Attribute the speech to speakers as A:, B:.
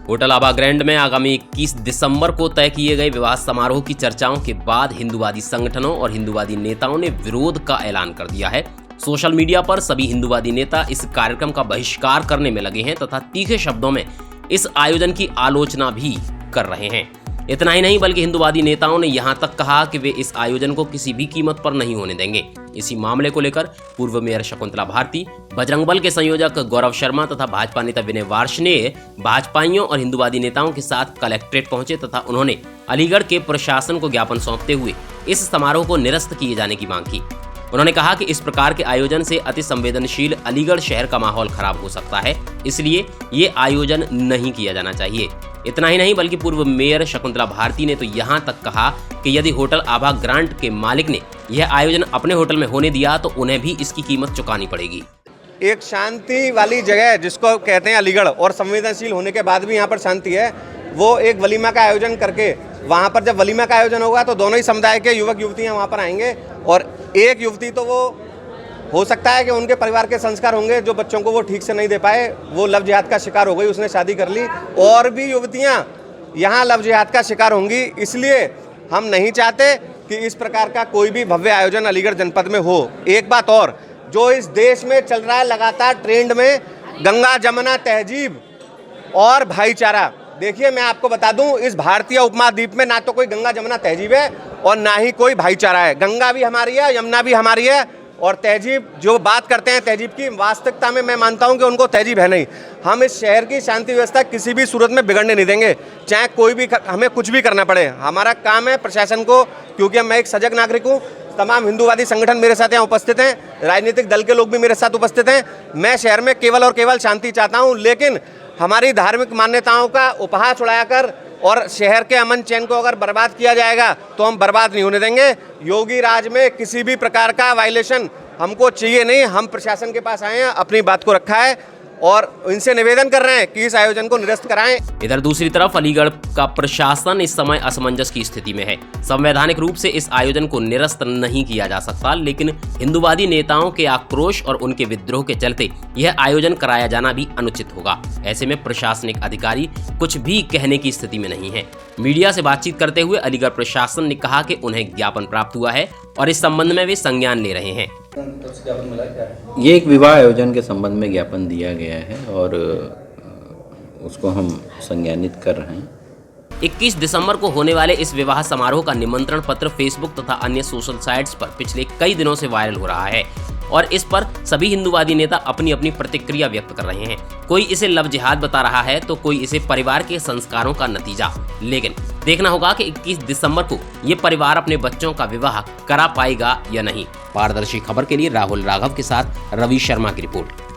A: Hotel आभा grand में आगामी 21 दिसंबर को तय किए गए विवाह समारोह की चर्चाओं के बाद हिंदूवादी संगठनों और हिंदूवादी नेताओं ने विरोध का ऐलान कर दिया है। सोशल मीडिया पर सभी हिंदूवादी नेता इस कार्यक्रम का बहिष्कार करने में लगे हैं तथा तीखे शब्दों में इस आयोजन की आलोचना भी कर रहे हैं। इतना ही नहीं बल्कि हिंदूवादी नेताओं ने यहां तक कहा कि वे इस आयोजन को किसी भी कीमत पर नहीं होने देंगे। इसी मामले को लेकर पूर्व मेयर शकुंतला भारती, बजरंग बल के संयोजक गौरव शर्मा तथा भाजपा नेता विनय वार्ष्णेय भाजपाइयों और हिंदूवादी नेताओं के साथ कलेक्ट्रेट पहुंचे तथा उन्होंने अलीगढ़ के प्रशासन को ज्ञापन सौंपते हुए इस समारोह को निरस्त किए जाने की मांग की। उन्होंने कहा कि इस प्रकार के आयोजन से अति संवेदनशील अलीगढ़ शहर का माहौल खराब हो सकता है, इसलिए ये आयोजन नहीं किया जाना चाहिए। इतना ही नहीं बल्कि पूर्व मेयर शकुंतला भारती ने तो यहाँ तक कहा कि यदि होटल आभा ग्रांट के मालिक ने यह आयोजन अपने होटल में होने दिया तो उन्हें भी इसकी कीमत चुकानी पड़ेगी।
B: एक शांति वाली जगह जिसको कहते हैं अलीगढ़ और संवेदनशील होने के बाद भी यहाँ पर शांति है, वो एक वलीमा का आयोजन करके वहाँ पर जब वलीमा का आयोजन होगा तो दोनों ही समुदाय के युवक युवतियाँ वहाँ पर आएंगे और एक युवती तो वो हो सकता है कि उनके परिवार के संस्कार होंगे जो बच्चों को वो ठीक से नहीं दे पाए, वो लव जिहाद का शिकार हो गई, उसने शादी कर ली, और भी युवतियाँ यहाँ लव जिहाद का शिकार होंगी। इसलिए हम नहीं चाहते कि इस प्रकार का कोई भी भव्य आयोजन अलीगढ़ जनपद में हो। एक बात और, जो इस देश में चल रहा है लगातार ट्रेंड में, गंगा जमुना तहजीब और भाईचारा। देखिए मैं आपको बता दूं, इस भारतीय उपमहाद्वीप में ना तो कोई गंगा जमुना तहजीब है और ना ही कोई भाईचारा है। गंगा भी हमारी है, यमुना भी हमारी है, और तहजीब जो बात करते हैं तहजीब की, वास्तविकता में मैं मानता हूं कि उनको तहजीब है नहीं। हम इस शहर की शांति व्यवस्था किसी भी सूरत में बिगड़ने नहीं देंगे, चाहे कोई भी हमें कुछ भी करना पड़े। हमारा काम है प्रशासन को, क्योंकि मैं एक सजग नागरिक हूँ, तमाम हिंदूवादी संगठन मेरे साथ यहाँ उपस्थित हैं, राजनीतिक दल के लोग भी मेरे साथ उपस्थित हैं। मैं शहर में केवल और केवल शांति चाहता हूँ, लेकिन हमारी धार्मिक मान्यताओं का उपहास उड़ाकर और शहर के अमन चैन को अगर बर्बाद किया जाएगा तो हम बर्बाद नहीं होने देंगे। योगी राज में किसी भी प्रकार का वायलेशन हमको चाहिए नहीं। हम प्रशासन के पास आए हैं, अपनी बात को रखा है और इनसे निवेदन कर रहे हैं कि इस आयोजन को निरस्त कराएं।
A: इधर दूसरी तरफ अलीगढ़ का प्रशासन इस समय असमंजस की स्थिति में है। संवैधानिक रूप से इस आयोजन को निरस्त नहीं किया जा सकता, लेकिन हिंदूवादी नेताओं के आक्रोश और उनके विद्रोह के चलते यह आयोजन कराया जाना भी अनुचित होगा। ऐसे में प्रशासनिक अधिकारी कुछ भी कहने की स्थिति में नहीं है। मीडिया से बातचीत करते हुए अलीगढ़ प्रशासन ने कहा कि उन्हें ज्ञापन प्राप्त हुआ है और इस संबंध में वे संज्ञान ले रहे हैं।
C: ये एक विवाह आयोजन के संबंध में ज्ञापन दिया गया है और उसको हम संज्ञानित कर रहे हैं।
A: 21 दिसंबर को होने वाले इस विवाह समारोह का निमंत्रण पत्र फेसबुक तथा अन्य सोशल साइट्स पर पिछले कई दिनों से वायरल हो रहा है और इस पर सभी हिंदूवादी नेता अपनी अपनी प्रतिक्रिया व्यक्त कर रहे हैं। कोई इसे लव जिहाद बता रहा है तो कोई इसे परिवार के संस्कारों का नतीजा। लेकिन देखना होगा कि 21 दिसंबर को ये परिवार अपने बच्चों का विवाह करा पाएगा या नहीं। पारदर्शी खबर के लिए राहुल राघव के साथ रवि शर्मा की रिपोर्ट।